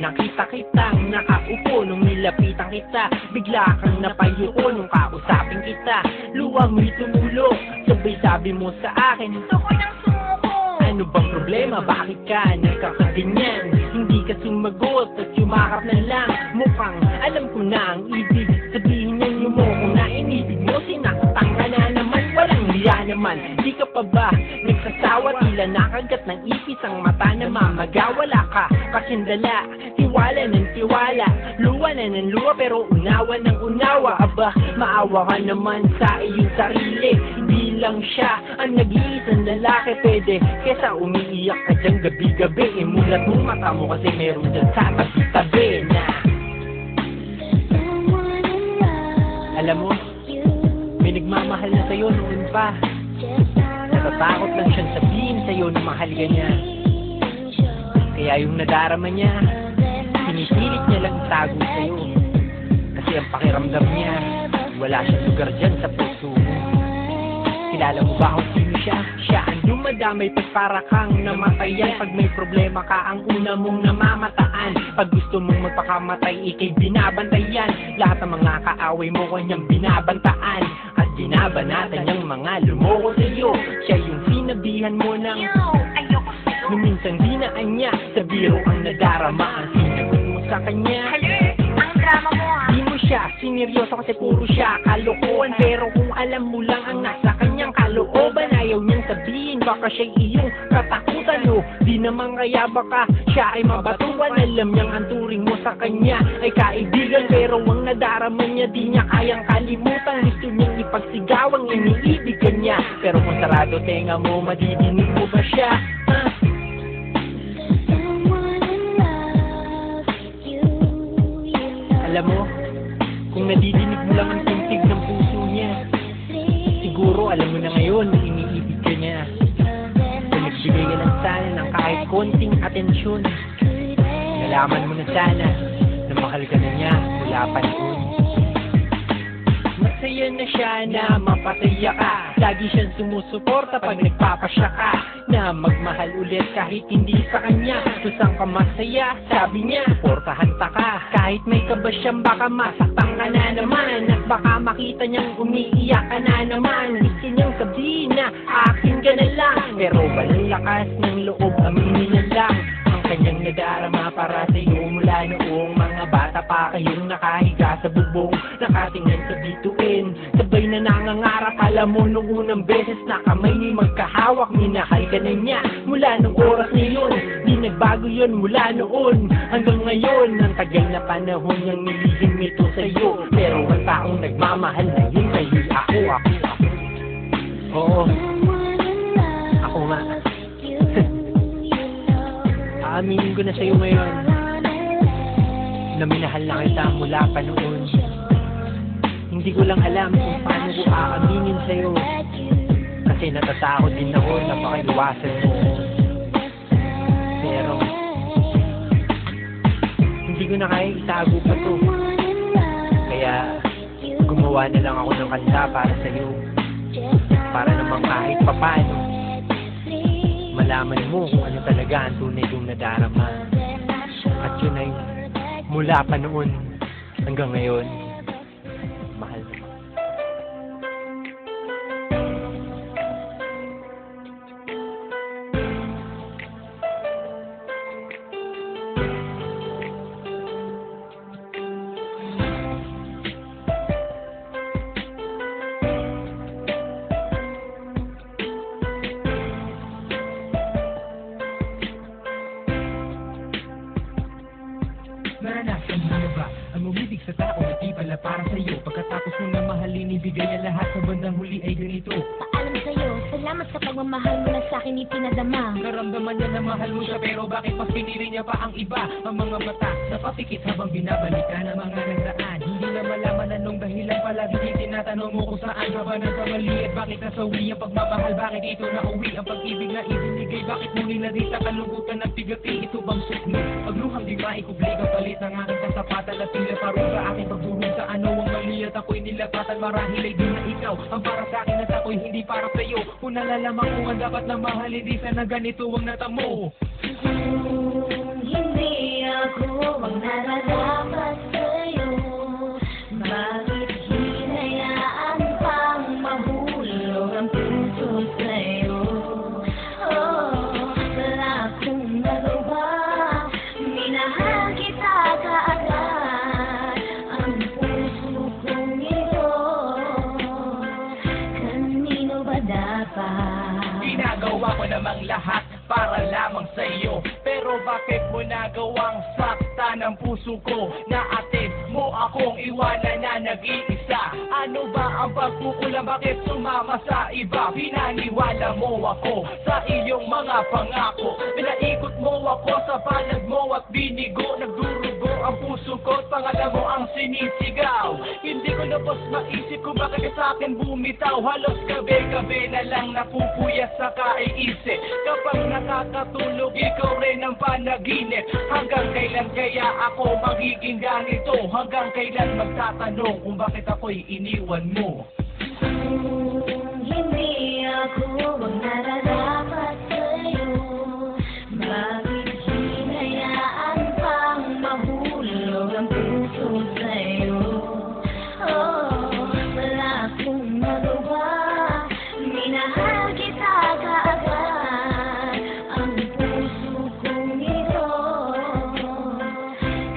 nakita kitang nakaupo nung nilapitan kita. Bigla kang napayuko nung kausapin kita. Luha mo'y tumulo, sabay sabi mo sa akin, gusto ko nang sumuko. ano bang problema? Bakit ka nagkakaganyan? Hindi ka sumagot at yumakap na lang. Mukhang alam ko na ang ibig sabihin niyan mo. Kung nainibig mo, sinakatang ka na naman. Walang niya naman, di ka pa ba nagsasawa? Tila nakagat ng ipis ang mata na mamaga. Wala ka kasindala, tiwala ng tiwala, luwa na ng luwa pero unawa ng unawa. Aba, maawa ka naman sa iyong sarili. Hindi lang siya ang nag-iisang lalaki pwede kesa umiiyak ka dyan gabi-gabi. Imulat mo mata mo kasi meron dyan sa tabi-tabi na alam mo, may nagmamahal na sa'yo noon pa. Natatakot lang siyang sabihin sa'yo na mahal ka niya. Kaya yung nadarama niya, pinipilit niya lang itago sa'yo. Kasi ang pakiramdam niya, wala siyang lugar dyan sa puso mo. Kilala mo ba kung sino siya? Siya ang dumadamay pag para kang namatayan. Pag may problema ka, ang una mong namamataan. Pag gusto mong magpakamatay, ikay binabantayan. Lahat ng mga kaaway mo kanyang binabantaan. At binabanatan niyang mga lumoko sa'yo. Siya yung sinabihan mo ng Ayoko sa'yo. minsan dinaan niya sa biro ang nadarama. Ang sinagot mo sa kanya, Ang drama mo ha. di mo siya sineryoso kasi puro siya kalokohan. Pero kung alam mo lang ang nasa kanyang kalooban, ayaw niyang sabihin baka siya'y iyong katakutan. O di naman kaya baka siya ay mabatuan. Alam niyang ang turing mo sa kanya ay kaibigan, pero ang nadarama niya di niya kayang kalimutan. Gusto niyang ipagsigaw ang iniibig ka niya, pero kung sarado tenga mo, madidinig mo ba siya? Alam mo, kung nadidinig mo lang ang tintig ng puso niya, siguro alam mo na ngayon na iniibig ka niya. Kung nagbigay ka lang sana ng kahit konting atensyon, nalaman mo na sana na mahal ka na niya mula pa noon. Masaya na siya na mapasaya ka. Lagi siyang sumusuporta pag nagpapasya ka na magmahal ulit kahit hindi sa kanya. Kusang ka masaya, sabi niya, suportahan ta ka. Kahit may kaba siyang baka masaktan ka na naman. At baka makita niyang umiiyak ka na naman. Gusto niyang sabihin na akin ka na lang, pero walang lakas ng loob, aminin niya lang ang kanyang nadarama para sa'yo mula noong mga bata pa kayong nakahiga sa bubong, nakatingin sa bituin, sabay na nangangarap. Alam mo nung unang beses na kamay ni magkahawak, minahal ka na niya mula nung oras na yun. Di nagbago yun mula noon hanggang ngayon. Ang tagal na panahon niyang nilihim ito sa'yo, pero ang taong nagmamahal na yun sa'yo, ako. Oo, ako nga. Aaminin ko na sa'yo ngayon na minahal na kita mula pa noon. Hindi ko lang alam kung paano ko aaminin sa'yo, kasi natatakot din ako na pakiluwasan mo. Pero hindi ko na kaya itago pa to, kaya gumawa na lang ako ng kanta para sa'yo, para naman kahit papano malaman mo kung ano talaga ang tunay kong nadarama. At yun ay mula pa noon hanggang ngayon, mahal mo. Naranasan mo na ba ang umibig sa tao na di pala para sa'yo? Pagkatapos mo na mahalin, ibigay ang lahat, sa bandang huli ay ganito. Paalam sa'yo, salamat sa pagmamahal mo na sa'kin ipinadama. Naramdaman niya na mahal mo siya, pero bakit mas pinili niya pa ang iba? Ang mga mata napapikit habang binabalikan ang mga nagdaan. Hindi na malaman anong dahilan, palagi tinatanong mo kung saan ka ba nagkamali at bakit nasawi ang pagmamahal, bakit ito nauwi ang pag-ibig na ibinigay, bakit mo nilagay sa kalungkutan ng bigati? Ito bang sukli? Pagluhang di maikubli ang palit ng aking kasapatan at tila parang sa aking pagdurong sa ano ang mali at ako'y nilapatan. Marahil ay di na ikaw ang para sa akin at ako'y hindi para sa'yo. Kung nalalaman ko ang dapat na mahal, hindi sana ganito ang natamo. Hindi ako ang nararapat sa'yo? Bakit hinayaan pang mahulog ang puso sa'yo? Oh, wala akong nagawa, minahal kita kaagad. Ang puso kong ito, kanino ba dapat? Ginagawa ko namang lahat para lamang sa iyo, pero bakit mo nagawang sakta ng puso ko? Naatis mo akong iwanan na nag-iisa. Ano ba ang pagkukulang? Bakit sumama sa iba? Pinaniwala mo ako sa iyong mga pangako. Pinaikot mo ako sa balag mo at binigo. Nagdurugo ang puso ko at pangalan mo ang sinisigaw. Hindi ko na boss maisip kung bakit ka sa akin bumitaw. Halos gabi-gabi na lang napupuyas sa kaiisip. Kapag nakakatulog, ikaw rin ang panaginip. Hanggang kailan kaya ako magiging ganito? Hanggang kailan magtatanong kung bakit ako'y iniwan mo? Hindi ako ang nararapat sa'yo. Bakit hinayaan pang mahulog ang puso sa'yo? Oh, wala akong magawa, minahal kita kaagad. Ang puso kong ito,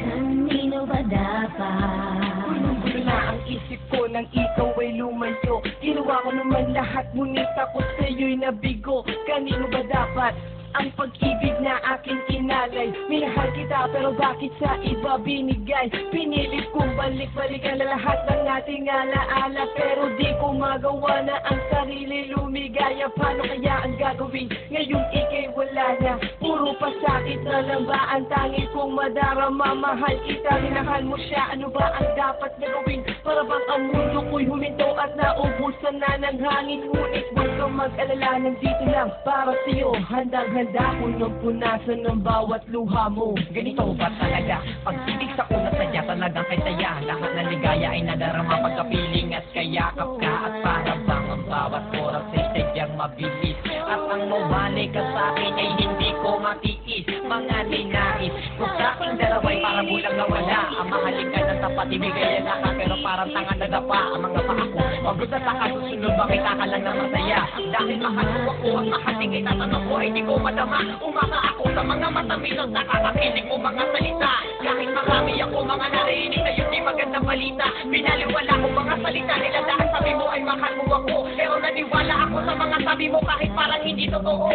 kanino ba dapat? Gulo na ang isip ko nang ikaw ay lumayo. Ginawa ko naman lahat, ngunit ako sa'yo'y nabigo. Kanino ba dapat ang pag-ibig na aking inalay? Minahal kita pero bakit sa iba binigay? Pinilit kong balik-balikan na lahat ng ating alaala, pero di ko magawa na ang sarili lumigaya. Paano kaya ang gagawin? Ngayon ika'y wala na, puro pasakit na lang ba ang tangi kong madarama? Mahal kita, minahal mo siya, ano ba ang dapat na gawin? Para bang ang mundo ko'y huminto at naubusan na ng hangin? Ngunit huwag kang mag-alala, nandito lang para sa'yo. Handang-handa ko nang punasan ng bawat luha mo. Ganito ba talaga? Pag-ibig sa una sadya, talagang kay saya. Lahat ng ligaya ay nadarama pagkapiling at kayakap ka. At para bang ang bawat oras ay sadyang mabilis. At ang mawali ka sa akin ay hindi ko matiis. Mga ninais kung sa aking dalaway parang bulang nawala. Ang mahalin ka ng tapat, ibigayan na ka, pero parang tanga na dapa ang mga paako. Pagod na taka, susunod makita ka lang na masaya. Dahil mahal mo ako at mahating itatanong ko ay di ko madama. Umaka ako sa mga matamis at nakakakinig mo mga salita. Kahit marami ako mga narinig na yun di magandang balita. Binaliwala ko mga salita nila dahil sabi mo ay mahal mo ako. Pero naniwala ako sa mga sabi mo kahit parang hindi totoo.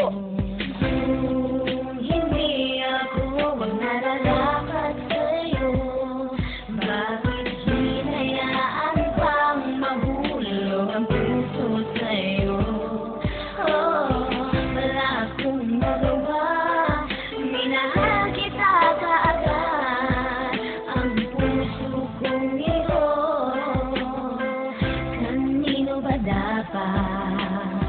Hindi ako ang nararapat sa'yo. Bakit hinayaan pang mahulog ang puso sa'yo? Oh, wala akong magawa, minahal kita kaagad. Ang puso kong ito, kanino ba dapat?